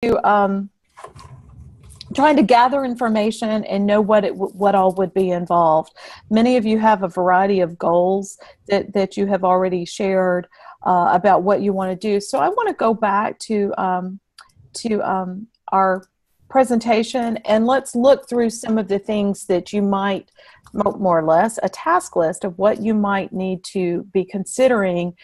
trying to gather information and know what all would be involved. Many of you have a variety of goals that you have already shared about what you want to do. So I want to go back to our presentation, and let's look through some of the things that you might, more or less, a task list of what you might need to be considering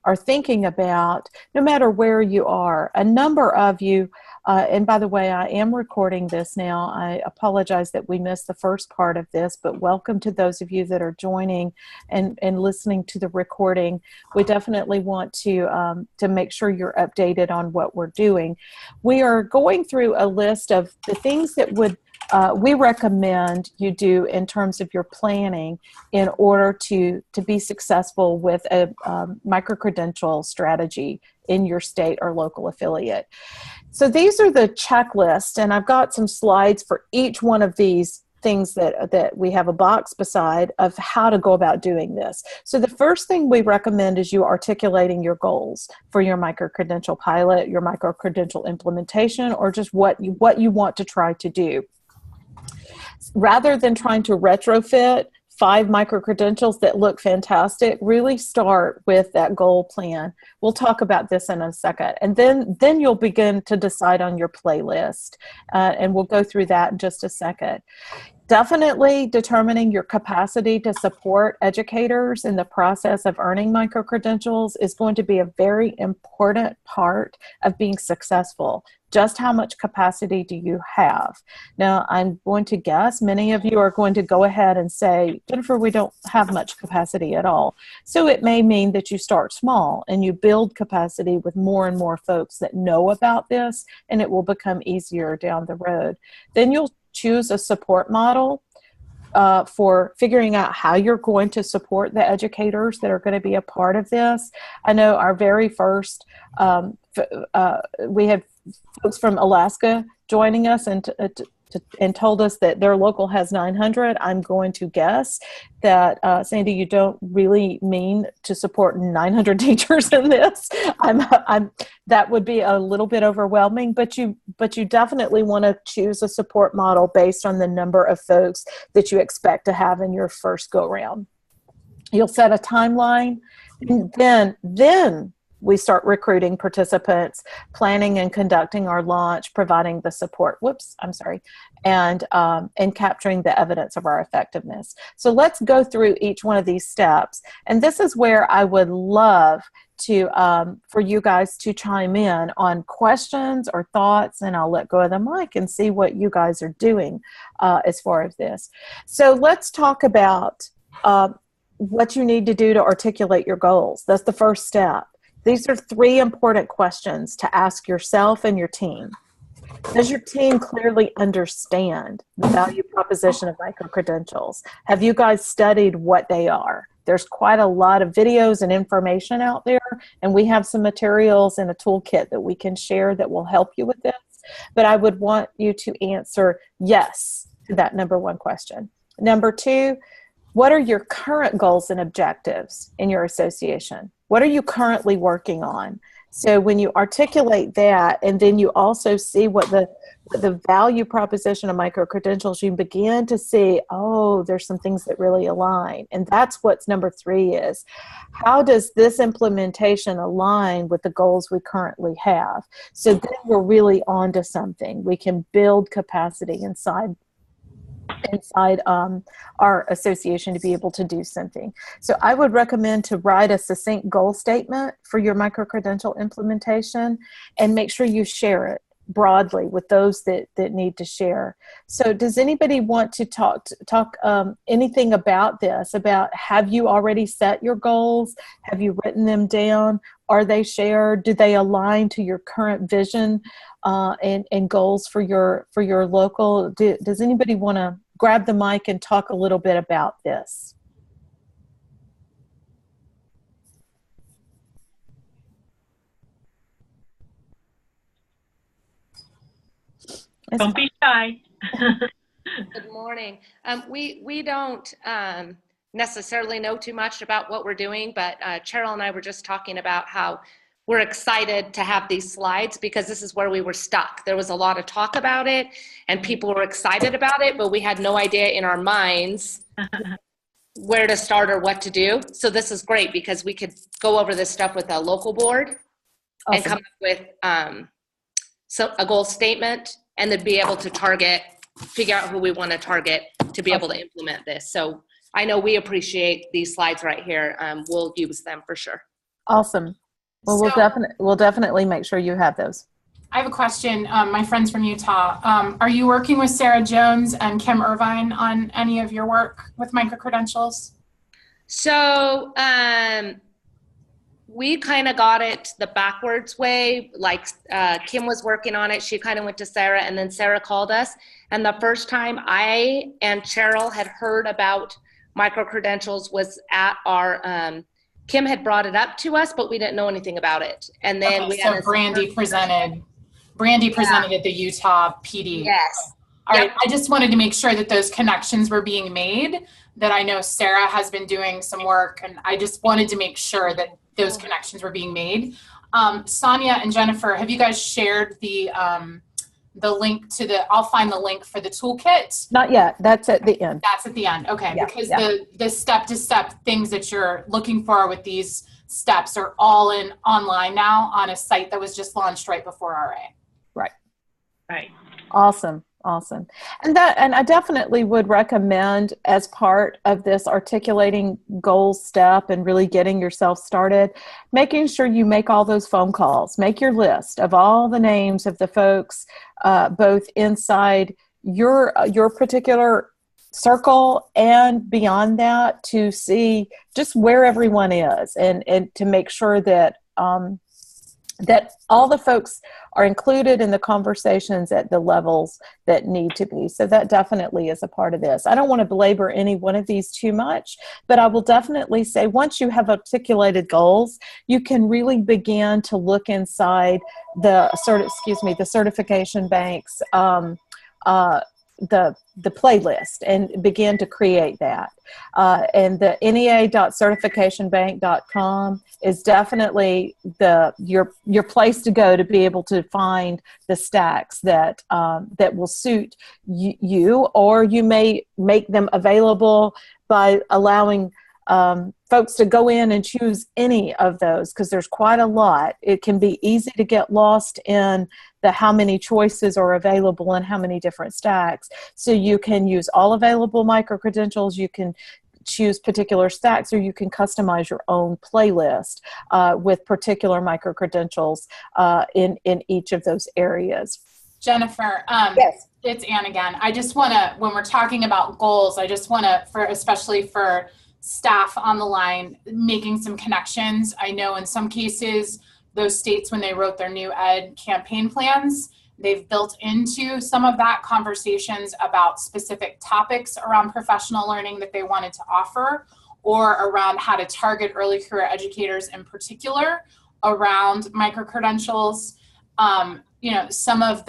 or thinking about, no matter where you are. A number of you, and by the way, I am recording this now. I apologize that we missed the first part of this, but welcome to those of you that are joining and listening to the recording. We definitely want to make sure you're updated on what we're doing. We are going through a list of the things that we recommend you do in terms of your planning in order to be successful with a micro-credential strategy in your state or local affiliate. So these are the checklists, and I've got some slides for each one of these things that we have a box beside of how to go about doing this. So the first thing we recommend is you articulating your goals for your micro-credential pilot, your micro-credential implementation, or just what you want to try to do. Rather than trying to retrofit 5 micro-credentials that look fantastic, really start with that goal plan. We'll talk about this in a second. And then you'll begin to decide on your playlist. And we'll go through that in just a second. Definitely determining your capacity to support educators in the process of earning micro-credentials is going to be a very important part of being successful. Just how much capacity do you have? Now, I'm going to guess many of you are going to go ahead and say, Jennifer, we don't have much capacity at all. So it may mean that you start small and you build capacity with more and more folks that know about this, and it will become easier down the road. Then you'll choose a support model for figuring out how you're going to support the educators that are going to be a part of this. I know our very first, we had folks from Alaska joining us and told us that their local has 900. I'm going to guess that, Sandy, you don't really mean to support 900 teachers in this. That would be a little bit overwhelming, but you definitely want to choose a support model based on the number of folks that you expect to have in your first go-round. You'll set a timeline, and then we start recruiting participants, planning and conducting our launch, providing the support, and capturing the evidence of our effectiveness. So let's go through each one of these steps. And this is where I would love to for you guys to chime in on questions or thoughts, and I'll let go of the mic and see what you guys are doing as far as this. So let's talk about what you need to do to articulate your goals. That's the first step. These are 3 important questions to ask yourself and your team. Does your team clearly understand the value proposition of micro-credentials? Have you guys studied what they are? There's quite a lot of videos and information out there, and we have some materials in a toolkit that we can share that will help you with this. But I would want you to answer yes to that number 1 question. Number 2, what are your current goals and objectives in your association? What are you currently working on? So when you articulate that, and then you also see what the value proposition of micro-credentials, you begin to see, oh, there's some things that really align. And that's what number 3 is. How does this implementation align with the goals we currently have? So then we're really on to something. We can build capacity inside our association to be able to do something. So I would recommend to write a succinct goal statement for your micro-credential implementation and make sure you share it broadly with those that need to share. So does anybody want to talk anything about this? About, have you already set your goals? Have you written them down? Are they shared? Do they align to your current vision and goals for your local? Does anybody want to grab the mic and talk a little bit about this? Don't be shy. Good morning. We don't necessarily know too much about what we're doing, but Cheryl and I were just talking about how we're excited to have these slides because this is where we were stuck. There was a lot of talk about it and people were excited about it, but we had no idea in our minds where to start or what to do. So this is great because we could go over this stuff with a local board and come up with a goal statement and then be able to figure out who we want to target to be able to implement this. So I know we appreciate these slides right here. We'll use them for sure. Awesome. Well, we'll definitely make sure you have those. I have a question. My friends from Utah, are you working with Sarah Jones and Kim Irvine on any of your work with micro-credentials? So we kind of got it the backwards way. Like Kim was working on it. She kind of went to Sarah, and then Sarah called us. And the first time I and Cheryl had heard about micro-credentials was at our Kim had brought it up to us, but we didn't know anything about it. And then Brandy presented at the Utah PD. Yes. All right. I just wanted to make sure that those connections were being made, that I know Sarah has been doing some work, and I just wanted to make sure that those connections were being made. Sonia and Jennifer, have you guys shared the link to I'll find the link for the toolkit? Not yet. That's at the end. That's at the end. Okay. Yeah, because the step-to-step things that you're looking for with these steps are all online now on a site that was just launched right before RA. Right. Awesome. And I definitely would recommend, as part of this articulating goal step and really getting yourself started, making sure you make all those phone calls, make your list of all the names of the folks, both inside your particular circle and beyond that, to see just where everyone is, and to make sure that that all the folks are included in the conversations at the levels that need to be. So that definitely is a part of this. I don't want to belabor any one of these too much, but I will definitely say once you have articulated goals, you can really begin to look inside the certification bank's the playlist and begin to create that. And the NEA.certificationbank.com is definitely your place to go to be able to find the stacks that will suit you, or you may make them available by allowing folks to go in and choose any of those, because there's quite a lot. It can be easy to get lost in the how many choices are available and how many different stacks. So you can use all available micro-credentials, you can choose particular stacks, or you can customize your own playlist with particular micro-credentials in each of those areas. Jennifer, yes. It's Ann again. I just want to, when we're talking about goals, I just want to, especially for staff on the line, making some connections. I know in some cases, those states, when they wrote their new ed campaign plans, they've built into some of that conversations about specific topics around professional learning that they wanted to offer, or around how to target early career educators in particular around micro-credentials. Some of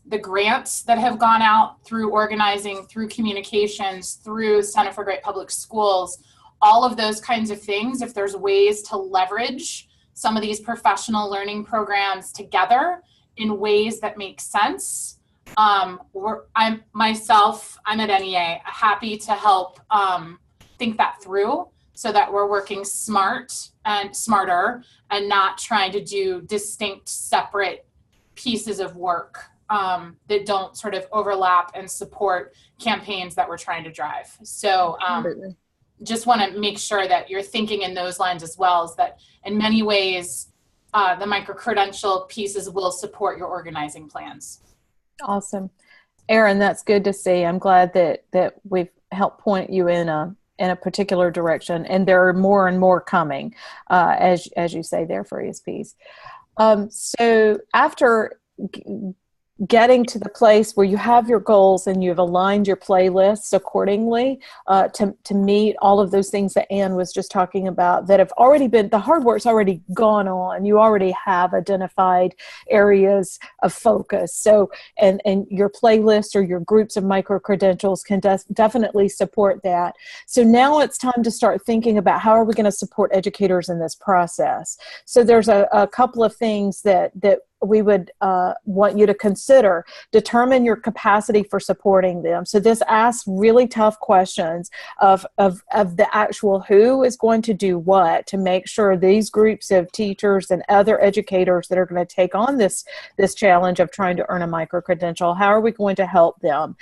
the grants that have gone out through organizing, through communications, through Center for Great Public Schools, all of those kinds of things, if there's ways to leverage some of these professional learning programs together in ways that make sense. I'm at NEA, happy to help think that through so that we're working smart and smarter and not trying to do distinct, separate pieces of work that don't sort of overlap and support campaigns that we're trying to drive. So just want to make sure that you're thinking in those lines as well, as that in many ways, the micro-credential pieces will support your organizing plans. Awesome. Erin, that's good to see. I'm glad that we've helped point you in a particular direction, and there are more and more coming, as you say there, for ESPs. So after getting to the place where you have your goals and you've aligned your playlists accordingly to meet all of those things that Anne was just talking about that have already been, the hard work's already gone on. You already have identified areas of focus. So, and your playlists or your groups of micro-credentials can definitely support that. So now it's time to start thinking about how are we going to support educators in this process. So there's a couple of things that we would want you to consider. Determine your capacity for supporting them. So this asks really tough questions of the actual who is going to do what to make sure these groups of teachers and other educators that are going to take on this challenge of trying to earn a micro-credential, how are we going to help them?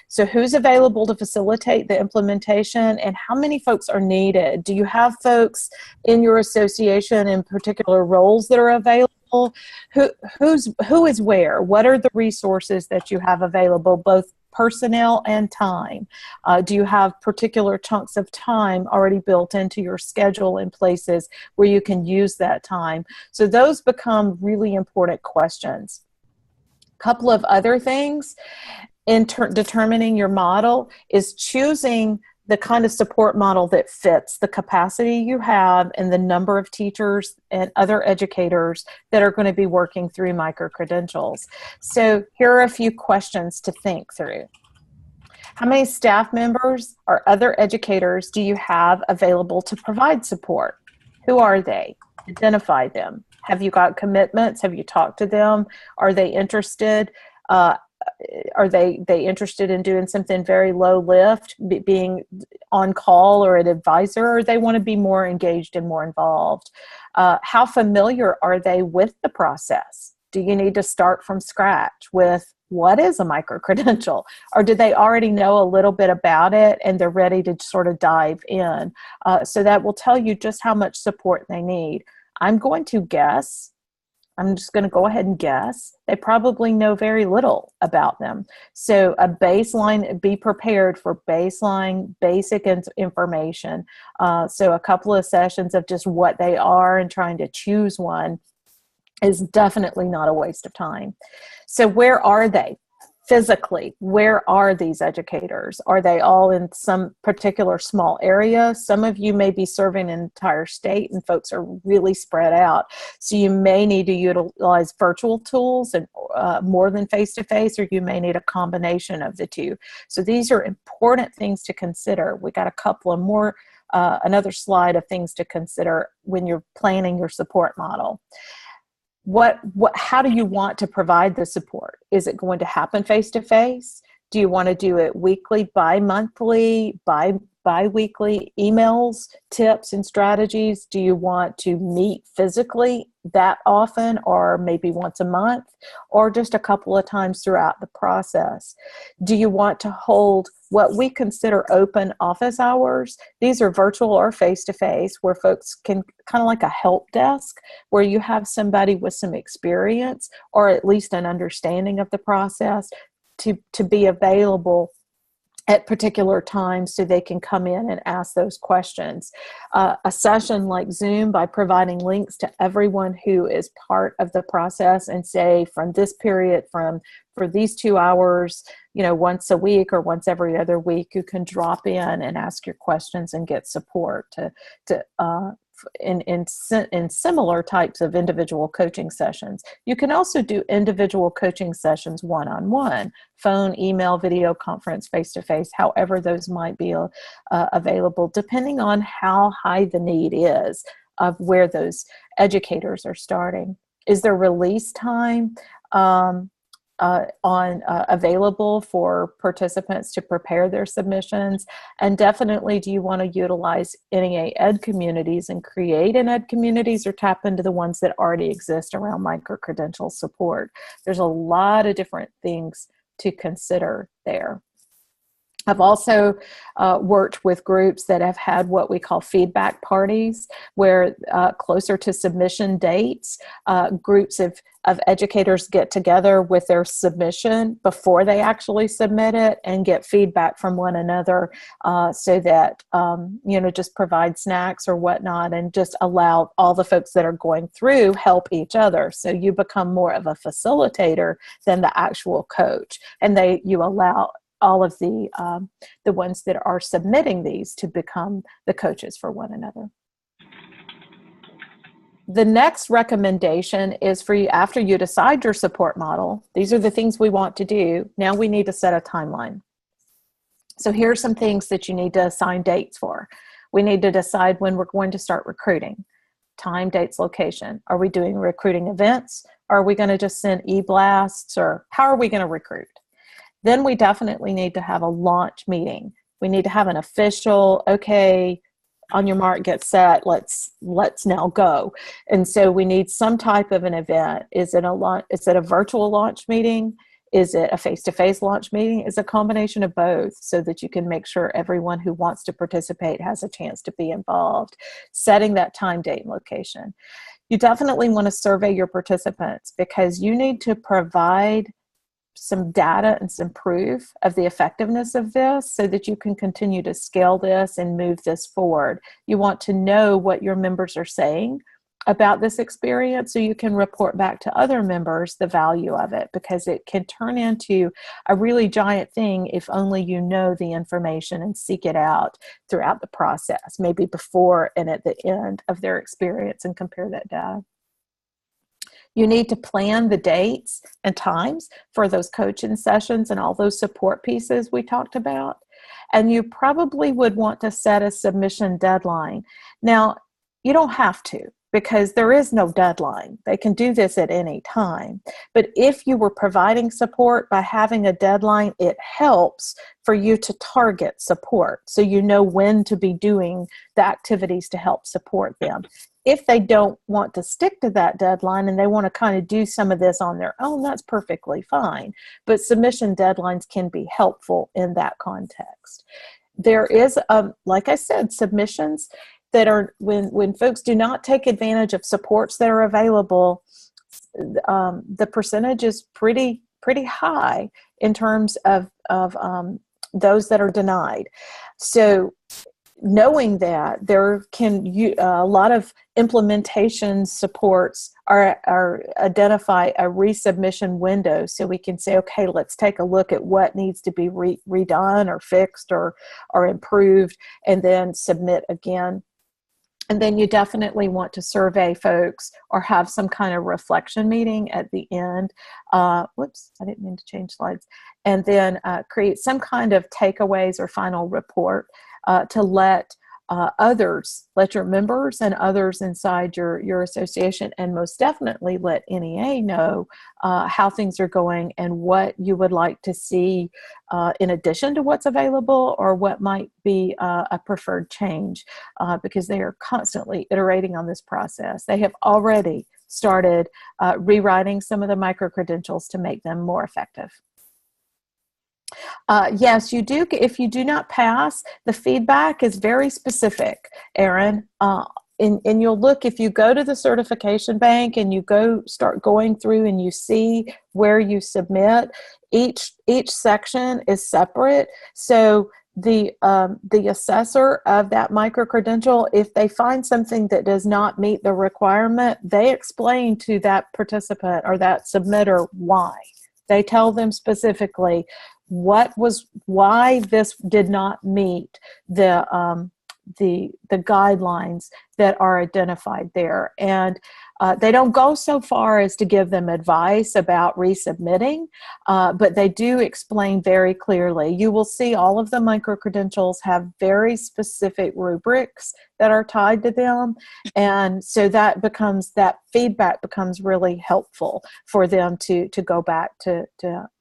So who's available to facilitate the implementation and how many folks are needed? Do you have folks in your association in particular roles that are available? Who is where? What are the resources that you have available, both personnel and time? Do you have particular chunks of time already built into your schedule in places where you can use that time? So those become really important questions. A couple of other things in determining your model is choosing the kind of support model that fits the capacity you have and the number of teachers and other educators that are going to be working through micro-credentials. So here are a few questions to think through. How many staff members or other educators do you have available to provide support? Who are they? Identify them. Have you got commitments? Have you talked to them? Are they interested? Are they interested in doing something very low lift, being on call or an advisor, or they want to be more engaged and more involved? How familiar are they with the process? Do you need to start from scratch with what is a micro-credential? Or do they already know a little bit about it and they're ready to sort of dive in? So that will tell you just how much support they need. I'm going to guess, I'm just going to go ahead and guess, they probably know very little about them. So a baseline, be prepared for baseline, basic information. So a couple of sessions of just what they are and trying to choose one is definitely not a waste of time. So where are they? Physically, where are these educators? Are they all in some particular small area? Some of you may be serving an entire state and folks are really spread out. So you may need to utilize virtual tools and more than face-to-face, or you may need a combination of the two. So these are important things to consider. We got a couple of more, another slide of things to consider when you're planning your support model. How do you want to provide the support? Is it going to happen face-to-face? Do you want to do it weekly, bi-monthly, bi-weekly, emails, tips, and strategies? Do you want to meet physically that often, or maybe once a month, or just a couple of times throughout the process? Do you want to hold what we consider open office hours? These are virtual or face-to-face, where folks can, kind of like a help desk, where you have somebody with some experience or at least an understanding of the process to be available at particular times so they can come in and ask those questions. A session like Zoom, by providing links to everyone who is part of the process and say from this period, for these 2 hours, once a week or once every other week, you can drop in and ask your questions and get support in similar types of individual coaching sessions. You can also do individual coaching sessions one-on-one, phone, email, video conference, face-to-face, however those might be available, depending on how high the need is of where those educators are starting. Is there release time available for participants to prepare their submissions? And definitely, do you want to utilize NEA Ed communities and create an Ed communities, or tap into the ones that already exist around micro-credential support? There's a lot of different things to consider there. I've also worked with groups that have had what we call feedback parties, where closer to submission dates, groups of educators get together with their submission before they actually submit it and get feedback from one another, so that, just provide snacks or whatnot, and just allow all the folks that are going through help each other. So you become more of a facilitator than the actual coach, and you allow all of the ones that are submitting these to become the coaches for one another. The next recommendation is for you, after you decide your support model, these are the things we want to do. Now we need to set a timeline. So here are some things that you need to assign dates for. We need to decide when we're going to start recruiting. Time, dates, location. Are we doing recruiting events? Are we going to just send e-blasts, or how are we going to recruit? Then we definitely need to have a launch meeting. We need to have an official, okay, on your mark, get set, let's now go. And so we need some type of an event. Is it a virtual launch meeting? Is it a face-to-face launch meeting? Is a combination of both, so that you can make sure everyone who wants to participate has a chance to be involved. Setting that time, date, and location. You definitely want to survey your participants, because you need to provide some data and some proof of the effectiveness of this, so that you can continue to scale this and move this forward. You want to know what your members are saying about this experience, so you can report back to other members the value of it, because it can turn into a really giant thing if only you know the information and seek it out throughout the process, maybe before and at the end of their experience, and compare that data. You need to plan the dates and times for those coaching sessions and all those support pieces we talked about. And you probably would want to set a submission deadline. Now, you don't have to, because there is no deadline. They can do this at any time. But if you were providing support by having a deadline, it helps for you to target support, so you know when to be doing the activities to help support them. If they don't want to stick to that deadline and they want to kind of do some of this on their own, that's perfectly fine. But submission deadlines can be helpful in that context. There is, like I said, submissions that are, when folks do not take advantage of supports that are available, the percentage is pretty high in terms of those that are denied. So knowing that, there can a lot of implementation supports are identify a resubmission window, so we can say, okay, let's take a look at what needs to be redone or fixed or improved, and then submit again. And then you definitely want to survey folks or have some kind of reflection meeting at the end. Whoops, I didn't mean to change slides. And then create some kind of takeaways or final report to let your members and others inside your association, and most definitely let NEA know how things are going and what you would like to see in addition to what's available, or what might be a preferred change, because they are constantly iterating on this process. They have already started rewriting some of the micro-credentials to make them more effective. Yes, you do. If you do not pass, the feedback is very specific, Erin. And you'll look, if you go to the certification bank and you start going through and you see where you submit, each section is separate. So the assessor of that micro-credential, if they find something that does not meet the requirement, they explain to that participant or that submitter why. They tell them specifically why this did not meet the guidelines that are identified there. And they don't go so far as to give them advice about resubmitting, but they do explain very clearly. You will see all of the micro-credentials have very specific rubrics that are tied to them. And so that feedback becomes really helpful for them to go back to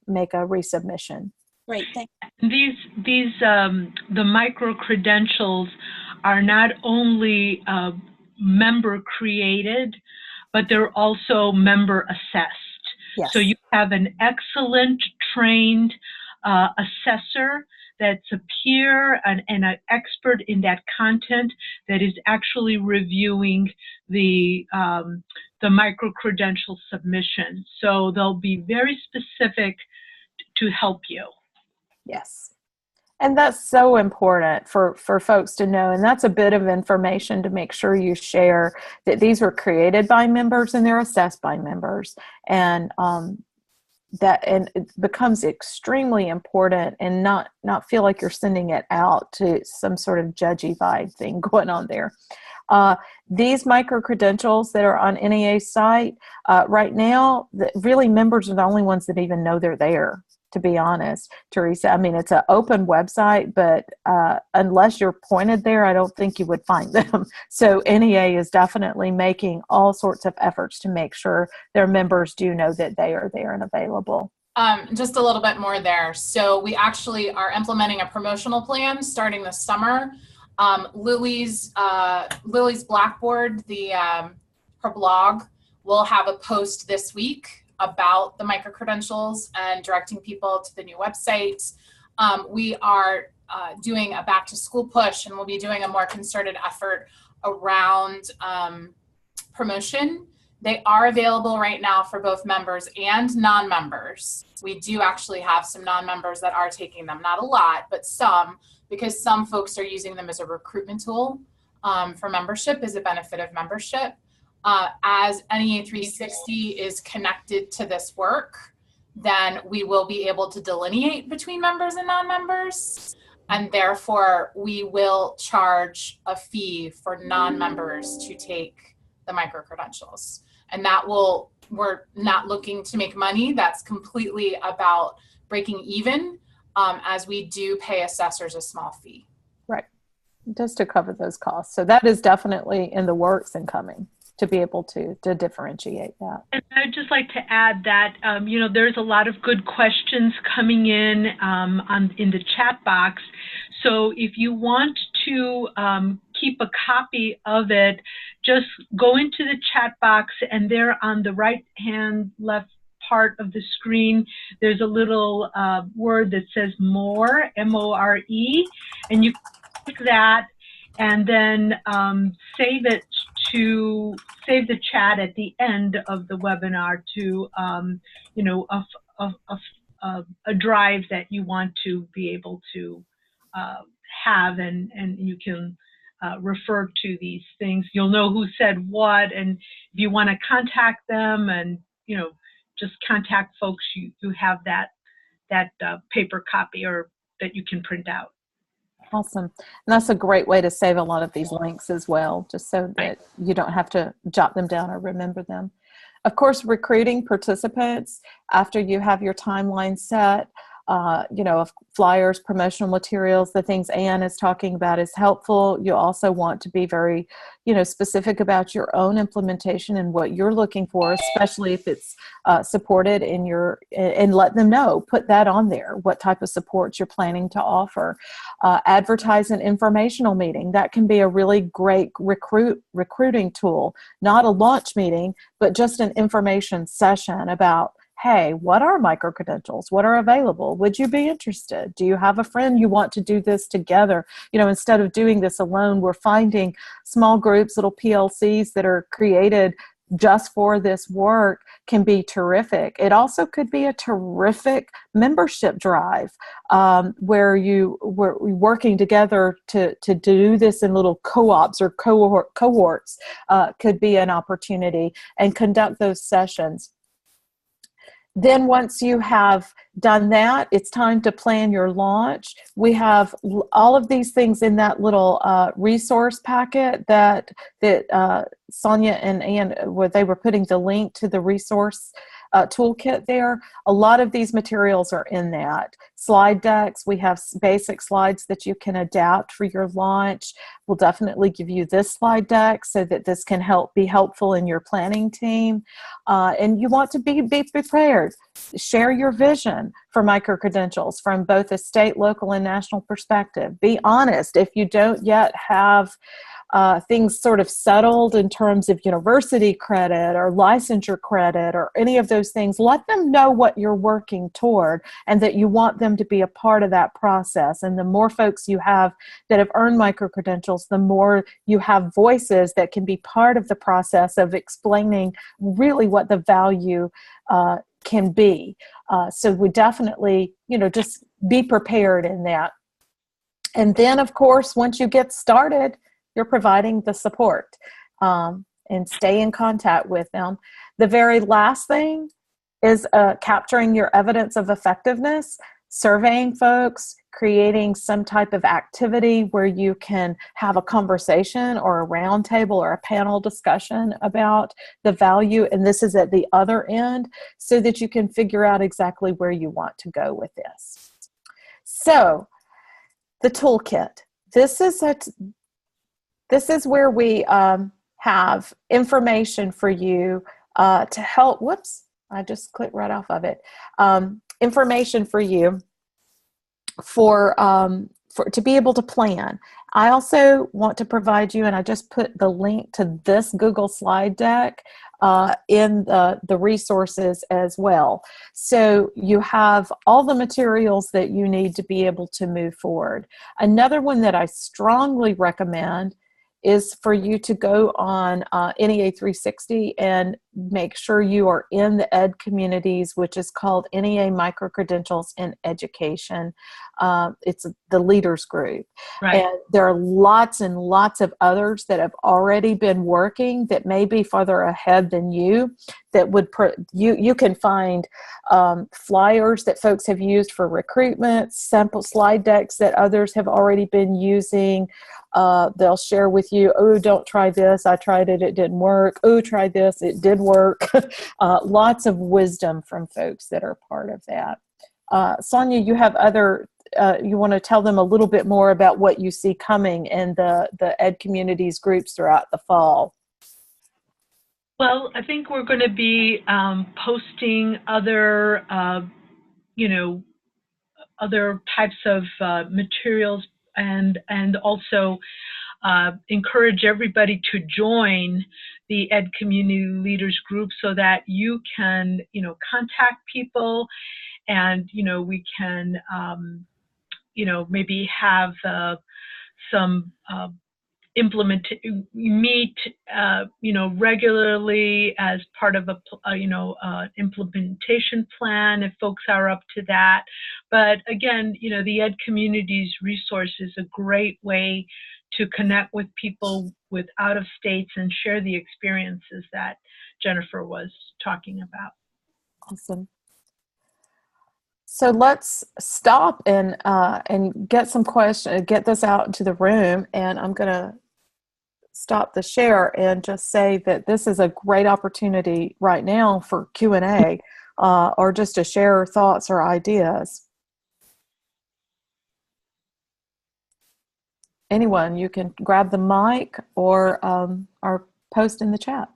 make a resubmission. Great, thank you. The micro-credentials are not only member created, but they're also member assessed. Yes. So you have an excellent trained assessor that's a peer and an expert in that content that is actually reviewing the micro-credential submission. So they'll be very specific to help you. Yes. And that's so important for folks to know. And that's a bit of information to make sure you share, that these were created by members and they're assessed by members. And and it becomes extremely important, and not feel like you're sending it out to some sort of judgy vibe thing going on there. These micro-credentials that are on NEA's site right now, really members are the only ones that even know they're there, to be honest, Teresa. I mean, it's an open website, but unless you're pointed there, I don't think you would find them. So NEA is definitely making all sorts of efforts to make sure their members do know that they are there and available. Just a little bit more there. So we actually are implementing a promotional plan starting this summer. Lily's Blackboard, her blog, will have a post this week about the micro-credentials and directing people to the new website. We are doing a back-to-school push, and we'll be doing a more concerted effort around promotion. They are available right now for both members and non-members. We do actually have some non-members that are taking them, not a lot, but some, because some folks are using them as a recruitment tool for membership, as a benefit of membership. As NEA 360 is connected to this work, then we will be able to delineate between members and non-members, and therefore we will charge a fee for non-members to take the micro-credentials. And that we're not looking to make money. That's completely about breaking even, as we do pay assessors a small fee. Right, just to cover those costs. So that is definitely in the works and coming, to be able to differentiate that. And I'd just like to add that, there's a lot of good questions coming in in the chat box. So if you want to keep a copy of it, just go into the chat box, and there on the right-hand left part of the screen, there's a little word that says more, M-O-R-E, and you click that, and then save the chat at the end of the webinar to a drive that you want to be able to have, and you can refer to these things. You'll know who said what, and if you want to contact them, and just contact folks, you have that paper copy or that you can print out. Awesome. And that's a great way to save a lot of these links as well, just so that you don't have to jot them down or remember them. Of course, recruiting participants after you have your timeline set, of flyers, promotional materials, the things Anne is talking about is helpful. You also want to be very, specific about your own implementation and what you're looking for, especially if it's supported and let them know, put that on there, what type of supports you're planning to offer. Advertise an informational meeting. That can be a really great recruiting tool, not a launch meeting, but just an information session about, hey, what are micro-credentials? What are available? Would you be interested? Do you have a friend you want to do this together? Instead of doing this alone, we're finding small groups, little PLCs that are created just for this work can be terrific. It also could be a terrific membership drive where we're working together to do this in little co-ops or cohorts could be an opportunity, and conduct those sessions. Then once you have done that, it's time to plan your launch. We have all of these things in that little resource packet that Sonia and Ann, where they were putting the link to the resource toolkit there. A lot of these materials are in that. Slide decks, we have basic slides that you can adapt for your launch. We'll definitely give you this slide deck so that this can be helpful in your planning team. And you want to be prepared. Share your vision for micro-credentials from both a state, local, and national perspective. Be honest. If you don't yet have things sort of settled in terms of university credit or licensure credit or any of those things, let them know what you're working toward and that you want them to be a part of that process. And the more folks you have that have earned micro-credentials, the more you have voices that can be part of the process of explaining really what the value can be. So we definitely, just be prepared in that. And then, of course, once you get started, you're providing the support and stay in contact with them. The very last thing is capturing your evidence of effectiveness, surveying folks, creating some type of activity where you can have a conversation or a roundtable or a panel discussion about the value, and this is at the other end, so that you can figure out exactly where you want to go with this. So, the toolkit. This is where we have information for you to help. Whoops, I just clicked right off of it. Information for you for to be able to plan. I also want to provide you, and I just put the link to this Google slide deck in the resources as well. So you have all the materials that you need to be able to move forward. Another one that I strongly recommend is for you to go on NEA 360 and make sure you are in the ed communities, which is called NEA Micro-Credentials in Education. It's the leaders group. Right. And there are lots and lots of others that have already been working that may be farther ahead than you, that would, you can find flyers that folks have used for recruitment, sample slide decks that others have already been using. They'll share with you, oh, don't try this. I tried it. It didn't work. Oh, try this. It did work. Lots of wisdom from folks that are part of that. Sonia, you have other, you want to tell them a little bit more about what you see coming in the ed communities groups throughout the fall. Well, I think we're going to be posting other, other types of materials, and also encourage everybody to join the Ed Community Leaders Group so that you can, contact people, and, we can, maybe have some meet, regularly as part of a implementation plan if folks are up to that. But again, the Ed Communities resource is a great way to connect with people with out of states and share the experiences that Jennifer was talking about. Awesome. So let's stop and get some questions, get this out into the room, and I'm going to stop the share and just say that this is a great opportunity right now for Q&A or just to share thoughts or ideas. Anyone, you can grab the mic or post in the chat.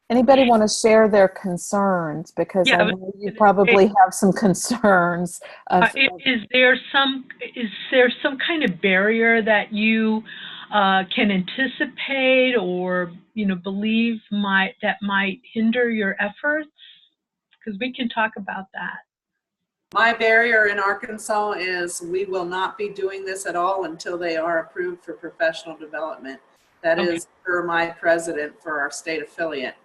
Anybody want to share their concerns? Because I know you probably have some concerns. Is there some kind of barrier that you can anticipate or believe that might hinder your efforts? Because we can talk about that. My barrier in Arkansas is we will not be doing this at all until they are approved for professional development. That is per my president for our state affiliate,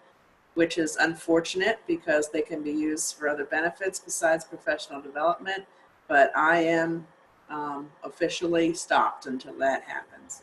which is unfortunate because they can be used for other benefits besides professional development. But I am officially stopped until that happens.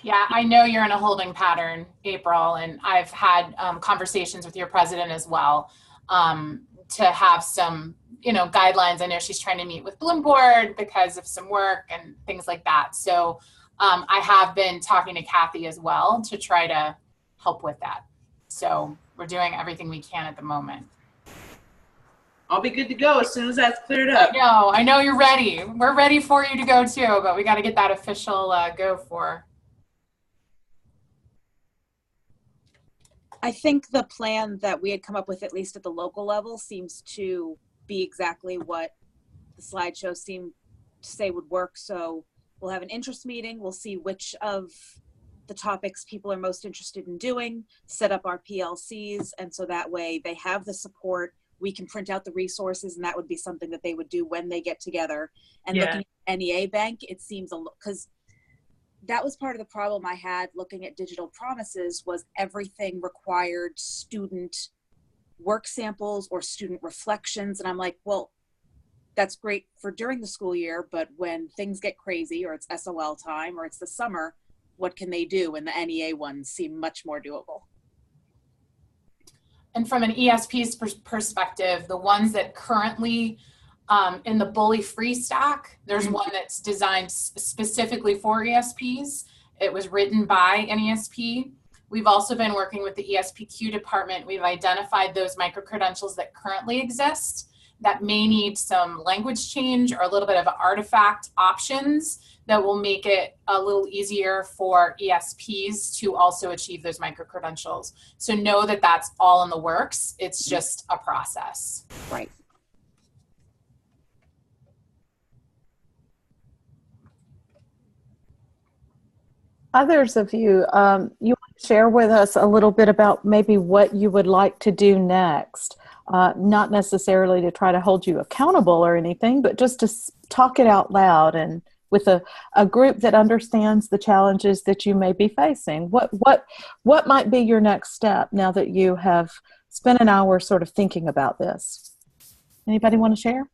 Yeah, I know you're in a holding pattern, April, and I've had conversations with your president as well to have some, guidelines. I know she's trying to meet with Bloom Board because of some work and things like that. So I have been talking to Kathy as well to try to help with that. So we're doing everything we can at the moment. I'll be good to go as soon as that's cleared up. I know you're ready. We're ready for you to go too, but we got to get that official go for. I think the plan that we had come up with, at least at the local level, seems to be exactly what the slideshow seemed to say would work. So we'll have an interest meeting. We'll see which of the topics people are most interested in doing, set up our PLCs. And so that way they have the support. We can print out the resources, and that would be something that they would do when they get together. And looking at NEA Bank, it seems because that was part of the problem I had looking at digital promises, was everything required student work samples or student reflections. And I'm like, well, that's great for during the school year, but when things get crazy or it's SOL time or it's the summer, what can they do? And the NEA ones seem much more doable. And from an ESP's perspective, the ones that currently in the Bully Free stack, there's one that's designed specifically for ESPs. It was written by an ESP. We've also been working with the ESPQ department. We've identified those micro-credentials that currently exist that may need some language change or a little bit of artifact options that will make it a little easier for ESPs to also achieve those micro-credentials. So know that that's all in the works. It's just a process. Right. Others of you, you want to share with us a little bit about maybe what you would like to do next? Not necessarily to try to hold you accountable or anything, but just to talk it out loud and with a group that understands the challenges that you may be facing. What might be your next step now that you have spent an hour sort of thinking about this? Anybody want to share?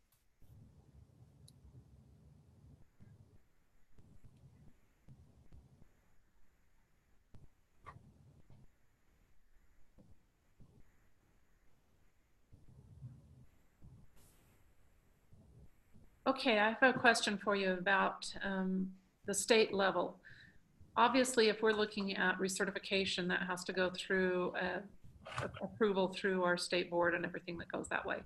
Okay, I have a question for you about the state level. Obviously, if we're looking at recertification, that has to go through approval through our state board and everything that goes that way.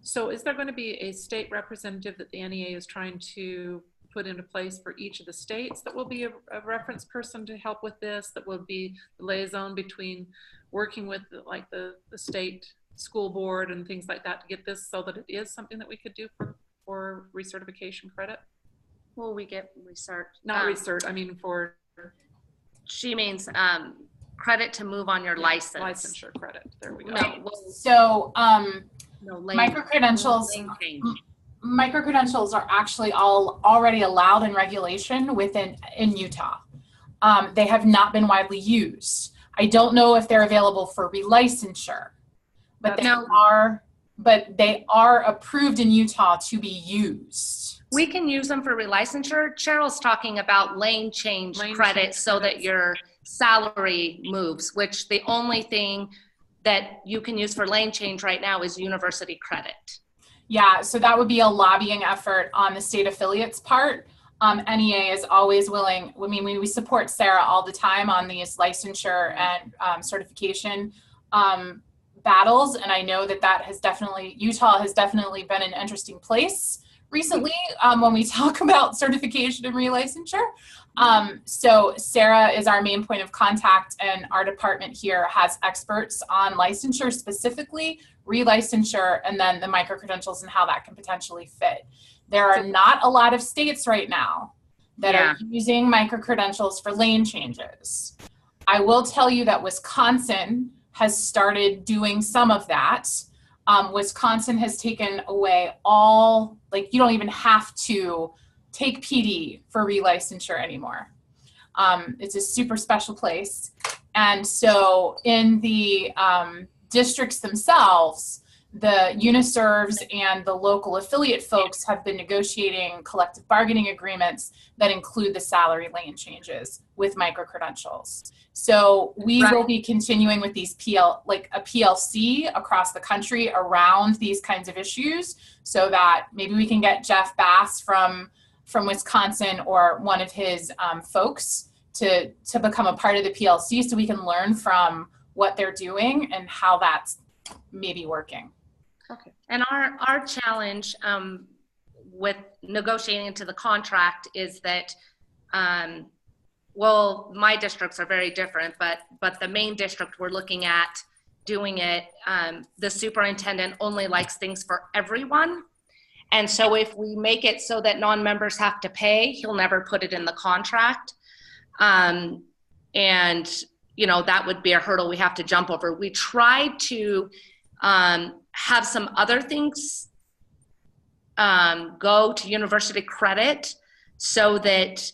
So is there going to be a state representative that the NEA is trying to put into place for each of the states that will be a reference person to help with this, that will be the liaison between working with like the state school board and things like that to get this so that it is something that we could do for recertification credit? Will we get research? Not research, I mean for... She means credit to move on your license. Licensure credit, there we go. No, So no, micro-credentials are actually already allowed in regulation in Utah. They have not been widely used. I don't know if they're available for relicensure, but they are approved in Utah to be used. We can use them for relicensure. Cheryl's talking about lane change credit so that your salary moves, which the only thing that you can use for lane change right now is university credit. Yeah, so that would be a lobbying effort on the state affiliates' part. NEA is always willing. I mean, we support Sarah all the time on these licensure and certification battles, and I know that Utah has definitely been an interesting place recently when we talk about certification and relicensure. So Sarah is our main point of contact, and our department here has experts on licensure specifically, relicensure, and then the micro-credentials and how that can potentially fit. There are not a lot of states right now that are using micro-credentials for lane changes. I will tell you that Wisconsin has started doing some of that. Wisconsin has taken away you don't even have to take PD for relicensure anymore. It's a super special place. And so in the districts themselves, the uniserves and the local affiliate folks have been negotiating collective bargaining agreements that include the salary lane changes with micro-credentials. So we will be continuing with these a PLC across the country around these kinds of issues, so that maybe we can get Jeff Bass from Wisconsin or one of his folks to become a part of the PLC, so we can learn from what they're doing and how that's maybe working. Okay. And our challenge with negotiating into the contract is that well, my districts are very different, but the main district we're looking at doing it, the superintendent only likes things for everyone. And so if we make it so that non-members have to pay, he'll never put it in the contract. And, you know, that would be a hurdle we have to jump over. We tried to have some other things go to university credit so that,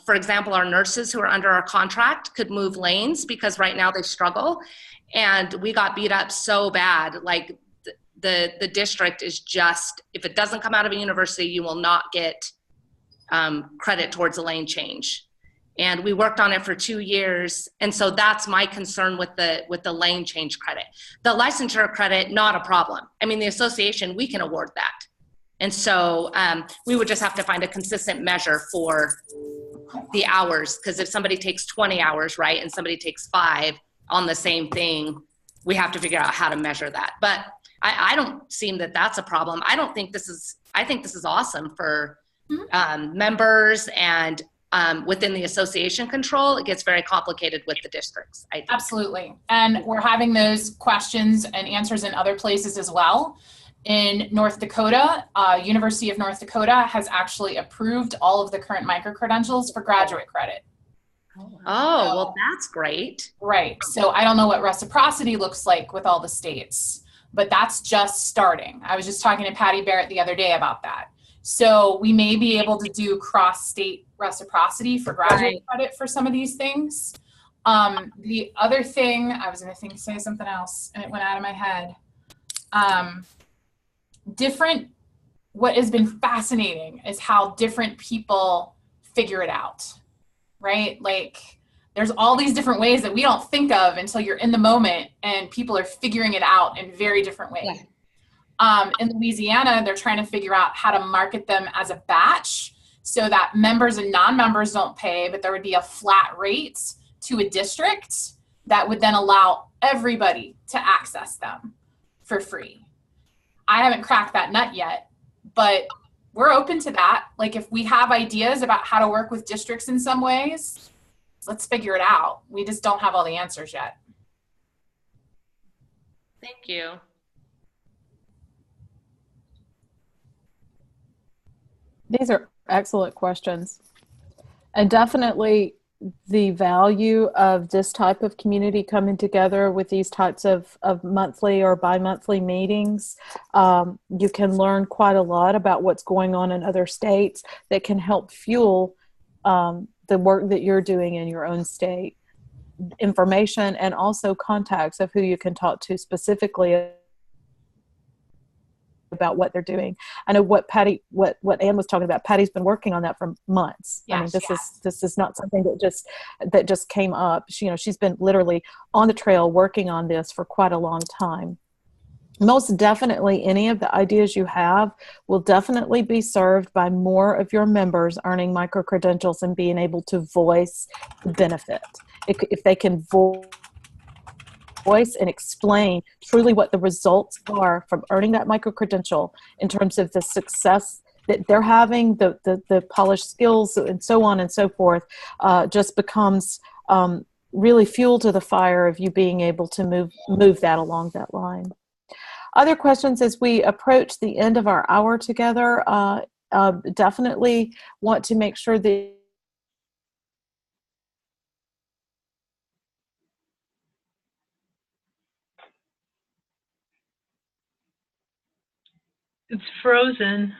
for example, our nurses who are under our contract could move lanes, because right now they struggle. And we got beat up so bad. Like the district is just, if it doesn't come out of a university, you will not get credit towards a lane change. And we worked on it for 2 years. And so that's my concern with the lane change credit. The licensure credit, not a problem. I mean, the association, we can award that. And so we would just have to find a consistent measure for the hours, because if somebody takes 20 hours, right, and somebody takes 5 on the same thing, we have to figure out how to measure that. But I don't seem that that's a problem. I think this is awesome for members, and within the association control, it gets very complicated with the districts. Absolutely. And we're having those questions and answers in other places as well. In North Dakota, University of North Dakota has actually approved all of the current micro-credentials for graduate credit. Oh, well, that's great. Right. So I don't know what reciprocity looks like with all the states, but that's just starting. I was just talking to Patty Barrett the other day about that. So we may be able to do cross-state reciprocity for graduate credit for some of these things. The other thing, I was going to say something else and it went out of my head. What has been fascinating is how different people figure it out, right? Like there's all these different ways that we don't think of until you're in the moment, and people are figuring it out in very different ways. In Louisiana, they're trying to figure out how to market them as a batch so that members and non-members don't pay, but there would be a flat rate to a district that would then allow everybody to access them for free. I haven't cracked that nut yet, but we're open to that. Like if we have ideas about how to work with districts in some ways, let's figure it out. We just don't have all the answers yet. Thank you. These are excellent questions. And definitely the value of this type of community coming together with these types of monthly or bi-monthly meetings, you can learn quite a lot about what's going on in other states that can help fuel the work that you're doing in your own state. Information and also contacts of who you can talk to specifically about what they're doing. I know what Ann was talking about. Patty's been working on that for months. Yeah, I mean, this is not something that just came up. She's been literally on the trail working on this for quite a long time. Most definitely, any of the ideas you have will definitely be served by more of your members earning micro-credentials and being able to voice the benefit. If they can voice and explain truly what the results are from earning that micro-credential in terms of the success that they're having, the polished skills and so on and so forth, just becomes really fuel to the fire of you being able to move that along that line. Other questions as we approach the end of our hour together, definitely want to make sure that It's frozen.